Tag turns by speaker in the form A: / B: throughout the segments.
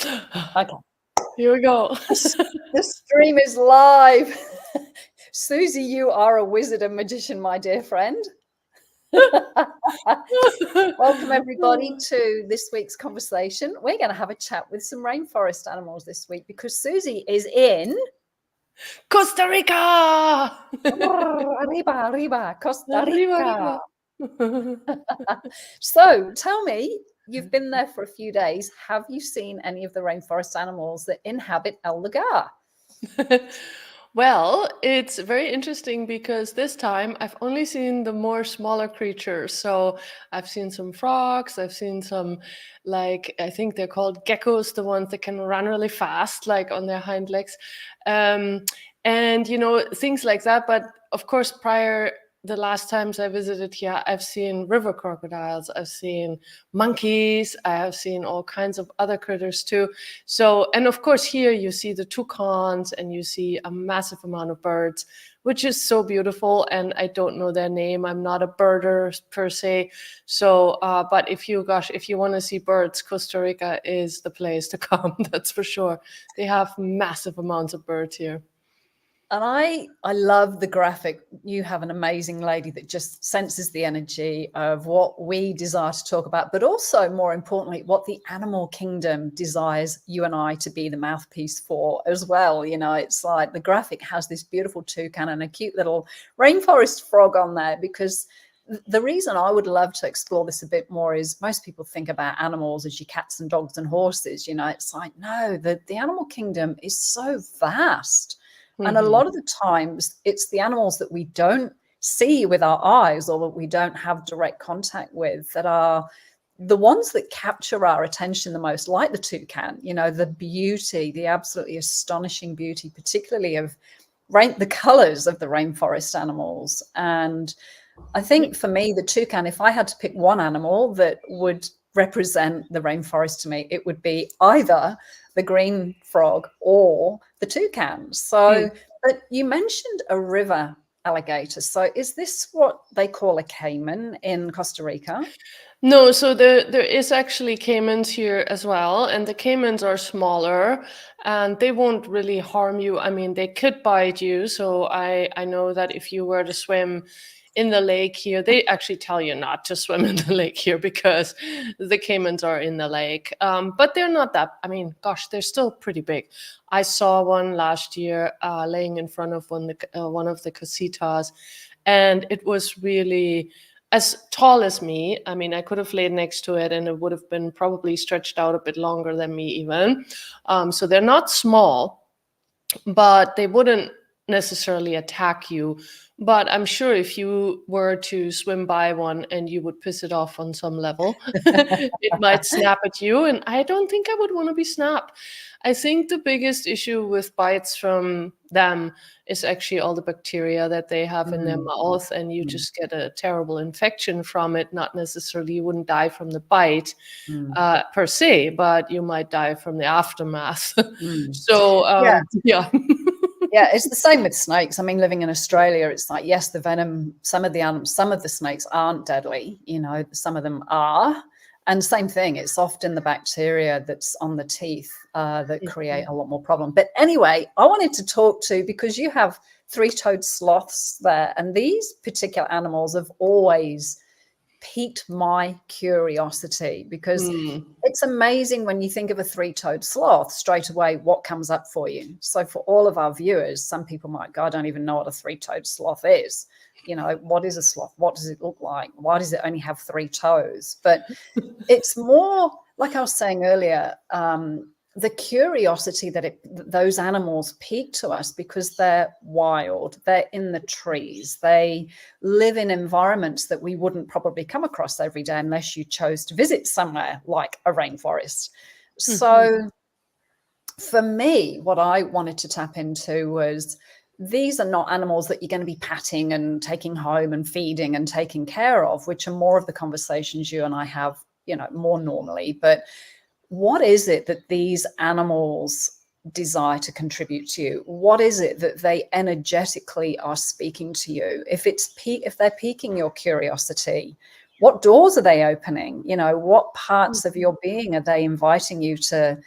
A: Okay.
B: Here we go.
A: The stream is live. Suzy, you are a wizard and magician, my dear friend. Welcome, everybody, to this week's conversation. We're going to have a chat with some rainforest animals this week because Suzy is in
B: Costa Rica.
A: Arriba, Costa
B: Arriba,
A: Rica.
B: arriba.
A: So tell me, you've been there for a few days. Have you seen any of the rainforest animals that inhabit El Lagar?
B: Well, it's very interesting because this time I've only seen the more smaller creatures. So I've seen some frogs, I've seen some, like, I think they're called geckos, the ones that can run really fast, like on their hind legs. And, things like that. But of course, the last times I visited here, I've seen river crocodiles, I've seen monkeys, I have seen all kinds of other critters too. So, and of course here you see the toucans and you see a massive amount of birds, which is so beautiful. And I don't know their name. I'm not a birder per se. So, but if you want to see birds, Costa Rica is the place to come. That's for sure. They have massive amounts of birds here.
A: And I love the graphic. You have an amazing lady that just senses the energy of what we desire to talk about, but also, more importantly, what the animal kingdom desires you and I to be the mouthpiece for as well. It's like the graphic has this beautiful toucan and a cute little rainforest frog on there, because the reason I would love to explore this a bit more is most people think about animals as your cats and dogs and horses. It's like, no, the animal kingdom is so vast. And a lot of the times it's the animals that we don't see with our eyes or that we don't have direct contact with that are the ones that capture our attention the most, like the toucan, the beauty, the absolutely astonishing beauty, particularly of the colors of the rainforest animals. And I think for me, the toucan, if I had to pick one animal that would represent the rainforest to me, it would be either the green frog or the toucan. So, but you mentioned a river alligator. So is this what they call a caiman in Costa Rica?
B: No, so there is actually caimans here as well, and the caimans are smaller and they won't really harm you. I mean, they could bite you. So I know that if you were to swim in the lake here, they actually tell you not to swim in the lake here because the caimans are in the lake. But they're not that, I mean, gosh, they're still pretty big. I saw one last year laying in front of one of the casitas, and it was really as tall as me. I mean, I could have laid next to it and it would have been probably stretched out a bit longer than me even. So they're not small, but they wouldn't necessarily attack you. But I'm sure if you were to swim by one and you would piss it off on some level, it might snap at you. And I don't think I would want to be snapped. I think the biggest issue with bites from them is actually all the bacteria that they have in their mouth, and you just get a terrible infection from it. Not necessarily, you wouldn't die from the bite per se, but you might die from the aftermath. So, yeah.
A: Yeah, it's the same with snakes. I mean, living in Australia, it's like, yes, the venom, some of the snakes aren't deadly, some of them are. And same thing, it's often the bacteria that's on the teeth that create a lot more problem. But anyway, I wanted to talk to, because you have three-toed sloths there, and these particular animals have always piqued my curiosity, because it's amazing when you think of a three-toed sloth, straight away what comes up for you. So for all of our viewers, some people might go, I don't even know what a three-toed sloth is. What is a sloth? What does it look like? Why does it only have three toes? But it's more like I was saying earlier, the curiosity that those animals pique to us, because they're wild, they're in the trees, they live in environments that we wouldn't probably come across every day unless you chose to visit somewhere like a rainforest. So for me, what I wanted to tap into was, these are not animals that you're going to be patting and taking home and feeding and taking care of, which are more of the conversations you and I have, more normally. But what is it that these animals desire to contribute to you? What is it that they energetically are speaking to you? If they're piquing your curiosity, what doors are they opening? What parts of your being are they inviting you to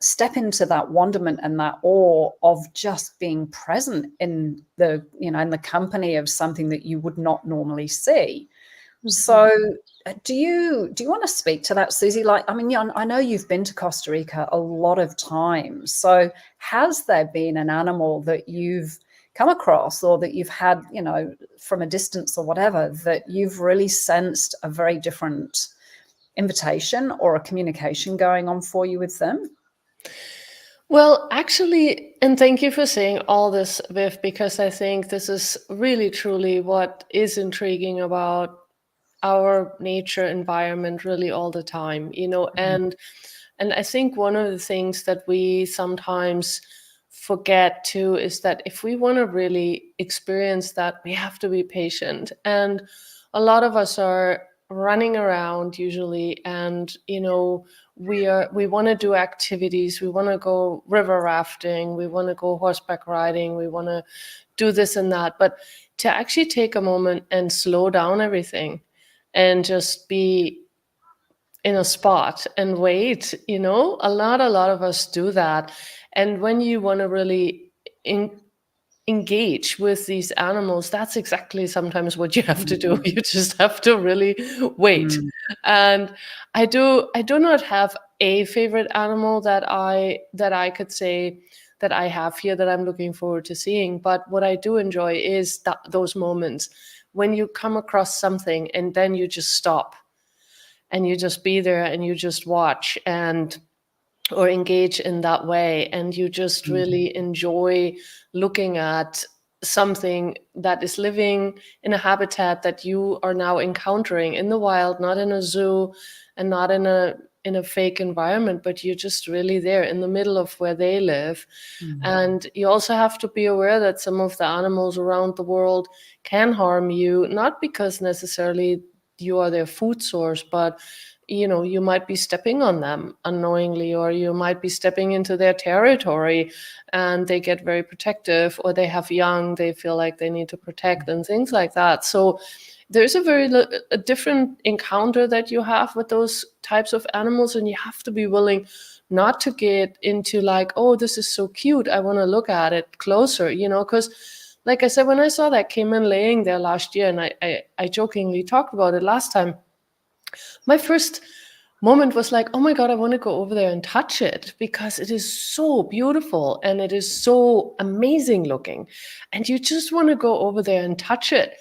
A: step into that wonderment and that awe of just being present in the, in the company of something that you would not normally see. So do you want to speak to that, Suzy? Like, I mean, I know you've been to Costa Rica a lot of times. So has there been an animal that you've come across or that you've had, from a distance or whatever, that you've really sensed a very different invitation or a communication going on for you with them?
B: Well, actually, and thank you for saying all this, Viv, because I think this is really truly what is intriguing about our nature environment really all the time, and I think one of the things that we sometimes forget too is that if we want to really experience that, we have to be patient. And a lot of us are running around usually, and we want to do activities, we want to go river rafting, we want to go horseback riding, we want to do this and that, but to actually take a moment and slow down everything and just be in a spot and wait, a lot of us do that. And when you want to really engage with these animals, that's exactly sometimes what you have to do. You just have to really wait. And I do not have a favorite animal that I could say that I have here that I'm looking forward to seeing, but what I do enjoy is those moments when you come across something and then you just stop and you just be there and you just watch or engage in that way, and you just really enjoy looking at something that is living in a habitat that you are now encountering in the wild, not in a zoo and not in a fake environment, but you're just really there in the middle of where they live. And you also have to be aware that some of the animals around the world can harm you, not because necessarily you are their food source, but you might be stepping on them unknowingly, or you might be stepping into their territory and they get very protective, or they have young they feel like they need to protect and things like that. So there's a different encounter that you have with those types of animals, and you have to be willing not to get into like, oh, this is so cute, I want to look at it closer, because like I said, when I saw that caiman laying there last year, and I jokingly talked about it last time, my first moment was like, oh my God, I want to go over there and touch it because it is so beautiful and it is so amazing looking. And you just want to go over there and touch it.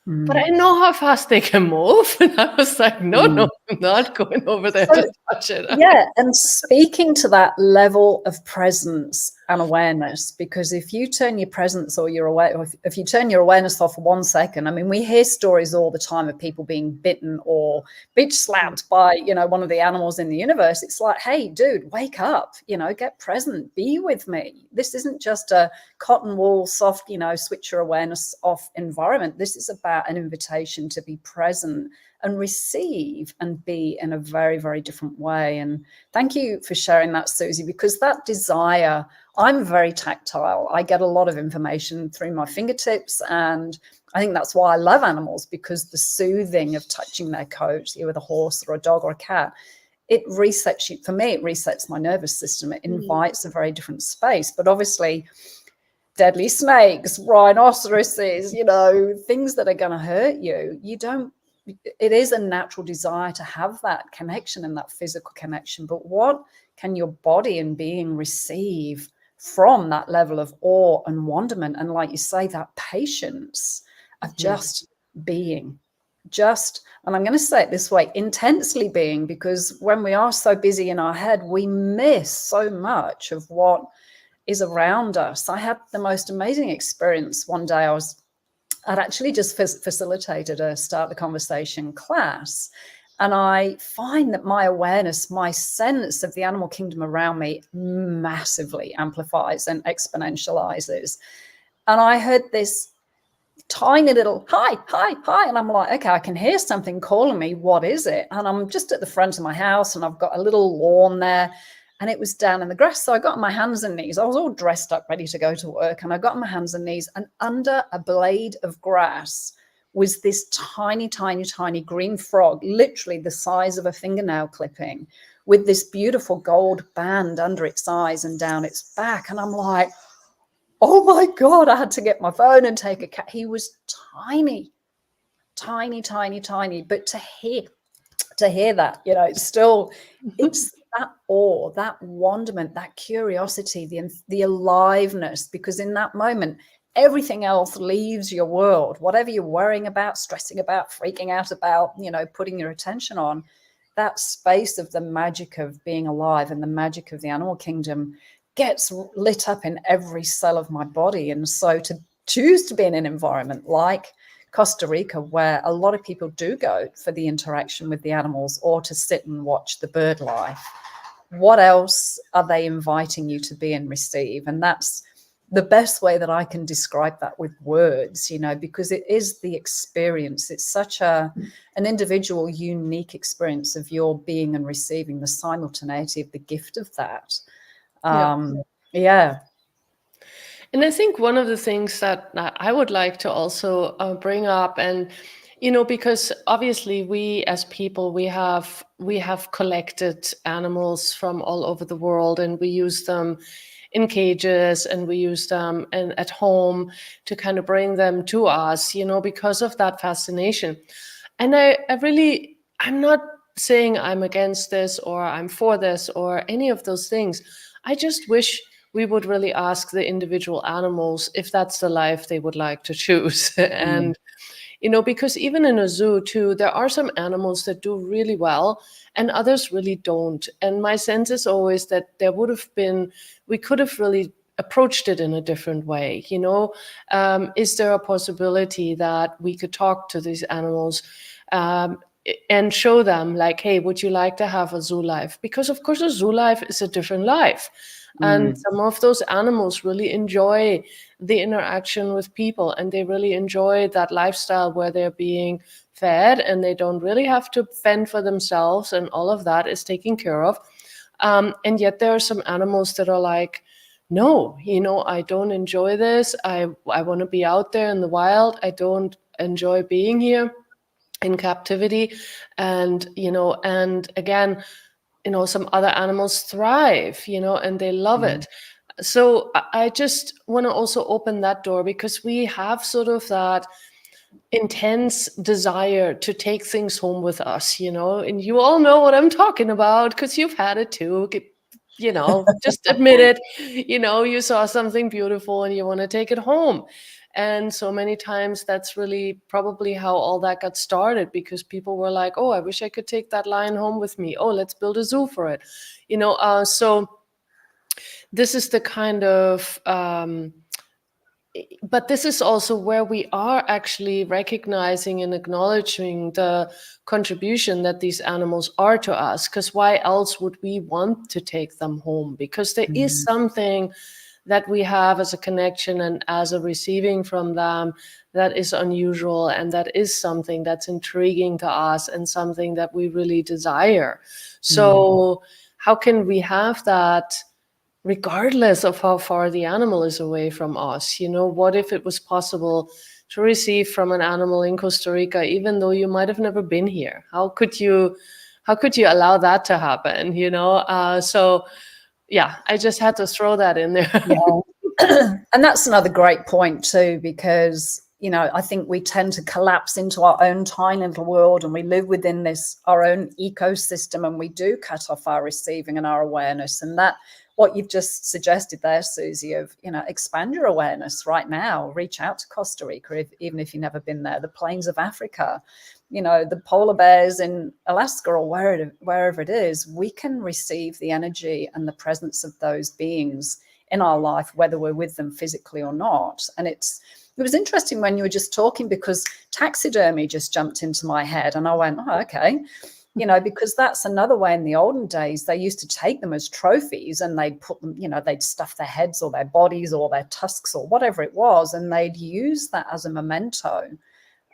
B: But I know how fast they can move. And I was like, no, I'm not going over there to touch it.
A: Yeah, and speaking to that level of presence and awareness, because if you turn your presence or your aware, or if you turn your awareness off for 1 second, I mean, we hear stories all the time of people being bitten or bitch slapped by, one of the animals in the universe. It's like, hey, dude, wake up, get present, be with me. This isn't just a cotton wool, soft, switch your awareness off environment. This is about an invitation to be present and receive and be in a very, very different way. And thank you for sharing that, Suzy, because that desire, I'm very tactile. I get a lot of information through my fingertips, and I think that's why I love animals, because the soothing of touching their coat, with a horse or a dog or a cat, it resets you. For me, it resets my nervous system. It invites a very different space. But obviously, deadly snakes, rhinoceroses, things that are going to hurt you, it is a natural desire to have that connection and that physical connection. But what can your body and being receive from that level of awe and wonderment? And like you say, that patience of just being, and I'm going to say it this way, intensely being, because when we are so busy in our head, we miss so much of what is around us. I had the most amazing experience one day. I'd actually just facilitated a Start the Conversation class. And I find that my awareness, my sense of the animal kingdom around me massively amplifies and exponentializes. And I heard this tiny little hi. And I'm like, okay, I can hear something calling me. What is it? And I'm just at the front of my house and I've got a little lawn there. And it was down in the grass. So I got on my hands and knees. I was all dressed up, ready to go to work. And I got on my hands and knees. And under a blade of grass was this tiny, tiny, tiny green frog, literally the size of a fingernail clipping, with this beautiful gold band under its eyes and down its back. And I'm like, oh my God, I had to get my phone and take a cat. He was tiny, tiny, tiny, tiny. But to hear that, you know, it's that awe, that wonderment, that curiosity, the aliveness, because in that moment, everything else leaves your world. Whatever you're worrying about, stressing about, freaking out about, you know, putting your attention on, that space of the magic of being alive and the magic of the animal kingdom gets lit up in every cell of my body. And so to choose to be in an environment like Costa Rica, where a lot of people do go for the interaction with the animals or to sit and watch the bird life, what else are they inviting you to be and receive? And that's the best way that I can describe that with words, you know, because it is the experience. It's such an individual, unique experience of your being and receiving, the simultaneity of the gift of that. Yeah.
B: And I think one of the things that I would like to also bring up, and you know, because obviously we as people, we have collected animals from all over the world, and we use them in cages, and we use them at home to kind of bring them to us, you know, because of that fascination. And I'm not saying I'm against this or I'm for this or any of those things. I just wish we would really ask the individual animals if that's the life they would like to choose. And, you know, because even in a zoo too, there are some animals that do really well and others really don't. And my sense is always that we could have really approached it in a different way. You know, is there a possibility that we could talk to these animals and show them like, hey, would you like to have a zoo life? Because of course a zoo life is a different life. And some of those animals really enjoy the interaction with people, and they really enjoy that lifestyle where they're being fed and they don't really have to fend for themselves, and all of that is taken care of. And yet there are some animals that are like, no, you know, I don't enjoy this. I want to be out there in the wild. I don't enjoy being here in captivity. And, you know, and again, you know, some other animals thrive, you know, and they love it. So I just want to also open that door, because we have sort of that intense desire to take things home with us, you know, and you all know what I'm talking about because you've had it too. You know, just admit it. You know, you saw something beautiful and you want to take it home. And so many times that's really probably how all that got started, because people were like, oh, I wish I could take that lion home with me. Oh, let's build a zoo for it. You know, so this is the kind of but this is also where we are actually recognizing and acknowledging the contribution that these animals are to us, because why else would we want to take them home? Because there is something that we have as a connection and as a receiving from them that is unusual, and that is something that's intriguing to us and something that we really desire. So how can we have that regardless of how far the animal is away from us? You know, what if it was possible to receive from an animal in Costa Rica, even though you might have never been here? How could you allow that to happen? You know, so yeah, I just had to throw that in there.
A: Yeah. And that's another great point too, because, you know, I think we tend to collapse into our own tiny little world, and we live within this, our own ecosystem, and we do cut off our receiving and our awareness. And that, what you've just suggested there, Suzy, of, you know, expand your awareness right now, reach out to Costa Rica, even if you've never been there, the plains of Africa, you know, the polar bears in Alaska, or wherever it is, we can receive the energy and the presence of those beings in our life, whether we're with them physically or not. And it was interesting when you were just talking, because taxidermy just jumped into my head, and I went, oh, okay. You know, because that's another way. In the olden days, they used to take them as trophies, and they'd put them, you know, they'd stuff their heads or their bodies or their tusks or whatever it was, and they'd use that as a memento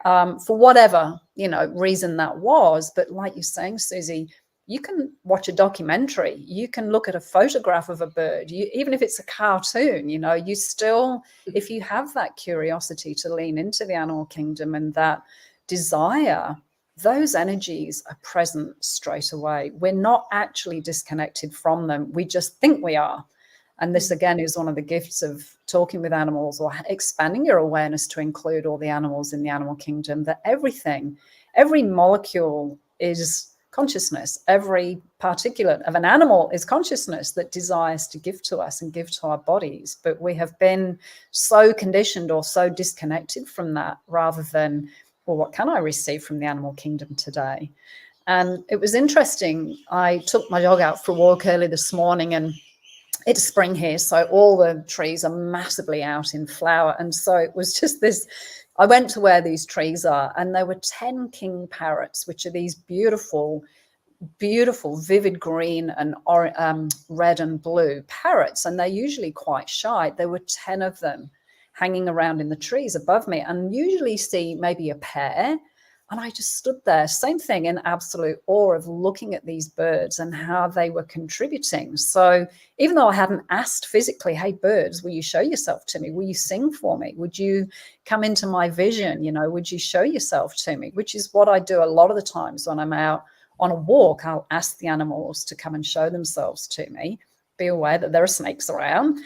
A: for whatever, you know, reason that was. But like you're saying, Suzy, you can watch a documentary, you can look at a photograph of a bird, even if it's a cartoon, you know, you still, if you have that curiosity to lean into the animal kingdom and that desire those energies are present straight away. We're not actually disconnected from them. We just think we are. And this, again, is one of the gifts of talking with animals or expanding your awareness to include all the animals in the animal kingdom, that everything, every molecule is consciousness. Every particulate of an animal is consciousness that desires to give to us and give to our bodies. But we have been so conditioned or so disconnected from that, rather than, well, what can I receive from the animal kingdom today? And it was interesting. I took my dog out for a walk early this morning, and it's spring here, so all the trees are massively out in flower. And so it was just this, I went to where these trees are, and there were 10 king parrots, which are these beautiful, beautiful, vivid green and red and blue parrots. And they're usually quite shy. There were 10 of them hanging around in the trees above me, and usually see maybe a pair. And I just stood there, same thing, in absolute awe of looking at these birds and how they were contributing. So even though I hadn't asked physically, hey, birds, will you show yourself to me? Will you sing for me? Would you come into my vision? You know, would you show yourself to me? Which is what I do a lot of the times when I'm out on a walk. I'll ask the animals to come and show themselves to me. Be aware that there are snakes around.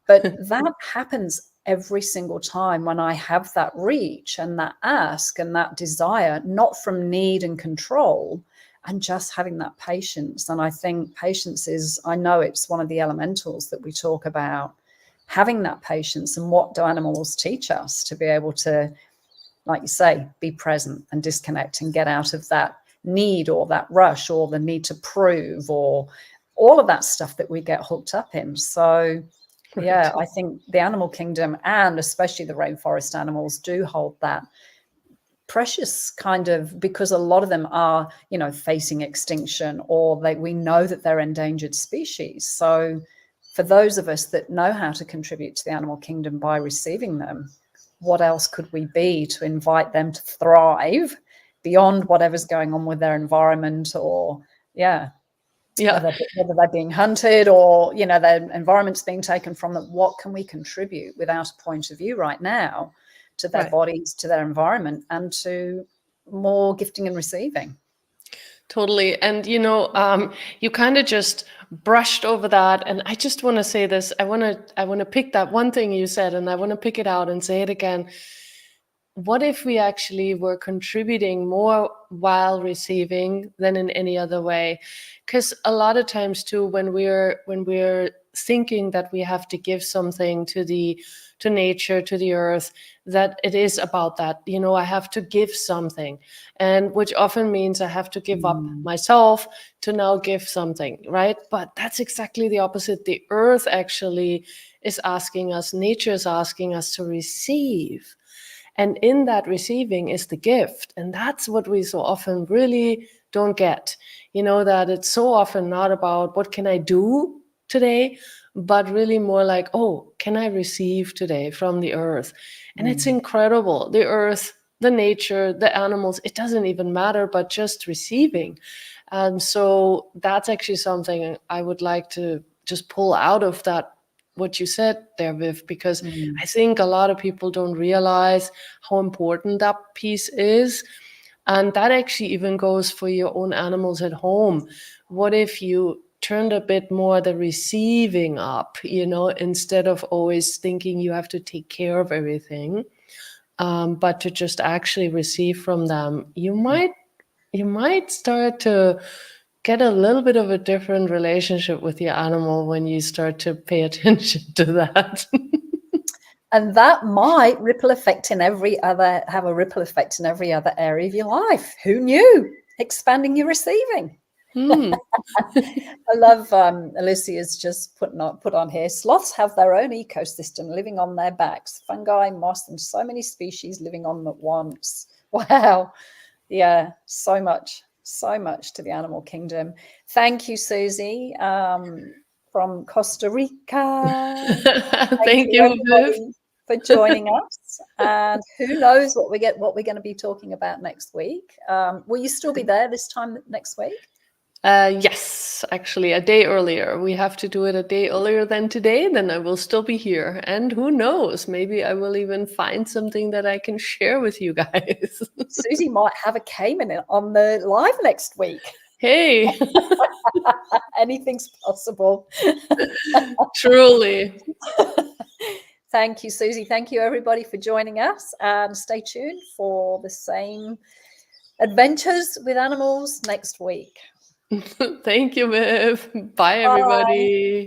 A: But that happens every single time when I have that reach and that ask and that desire, not from need and control, and just having that patience. And I think patience is, I know it's one of the elementals that we talk about, having that patience. And what do animals teach us? To be able to, like you say, be present and disconnect and get out of that need or that rush or the need to prove or all of that stuff that we get hooked up in. So yeah, I think the animal kingdom, and especially the rainforest animals, do hold that precious kind of, because a lot of them are, you know, facing extinction, or we know that they're endangered species. So for those of us that know how to contribute to the animal kingdom by receiving them, what else could we be to invite them to thrive beyond whatever's going on with their environment, or whether they're being hunted or, you know, their environment's being taken from them. What can we contribute without a point of view right now to their bodies, to their environment, and to more gifting and receiving?
B: Totally. And, you know, you kind of just brushed over that. And I just want to say this. I want to pick that one thing you said, and I want to pick it out and say it again. What if we actually were contributing more while receiving than in any other way? Because a lot of times too, when we're thinking that we have to give something to nature, to the earth, that it is about that, you know, I have to give something, and which often means I have to give up myself to now give something, right? But that's exactly the opposite. The earth actually is asking us, nature is asking us to receive. And in that receiving is the gift. And that's what we so often really don't get. You know, that it's so often not about what can I do today, but really more like, oh, can I receive today from the earth? And it's incredible. The earth, the nature, the animals, it doesn't even matter, but just receiving. And so that's actually something I would like to just pull out of that, what you said there, Viv, because I think a lot of people don't realize how important that piece is. And that actually even goes for your own animals at home. What if you turned a bit more the receiving up, you know, instead of always thinking you have to take care of everything, but to just actually receive from them? You might start to get a little bit of a different relationship with your animal when you start to pay attention to that.
A: And that might ripple effect in have a ripple effect in every other area of your life. Who knew? Expanding your receiving. I love Alicia's just put on here. Sloths have their own ecosystem living on their backs. Fungi, moss, and so many species living on them at once. Wow. Yeah, so much to the animal kingdom. Thank you, Suzy, from Costa Rica.
B: Thank you,
A: everybody, for joining us. And who knows what we're going to be talking about next week. Will you still be there this time next week?
B: Yes. it's actually a day earlier. We have to do it a day earlier than today, then I will still be here. And who knows, maybe I will even find something that I can share with you guys.
A: Suzy might have a caiman on the live next week.
B: Hey,
A: Anything's possible.
B: truly.
A: Thank you, Suzy. Thank you, everybody, for joining us. And stay tuned for the same adventures with animals next week.
B: Thank you, Viv. Bye, everybody.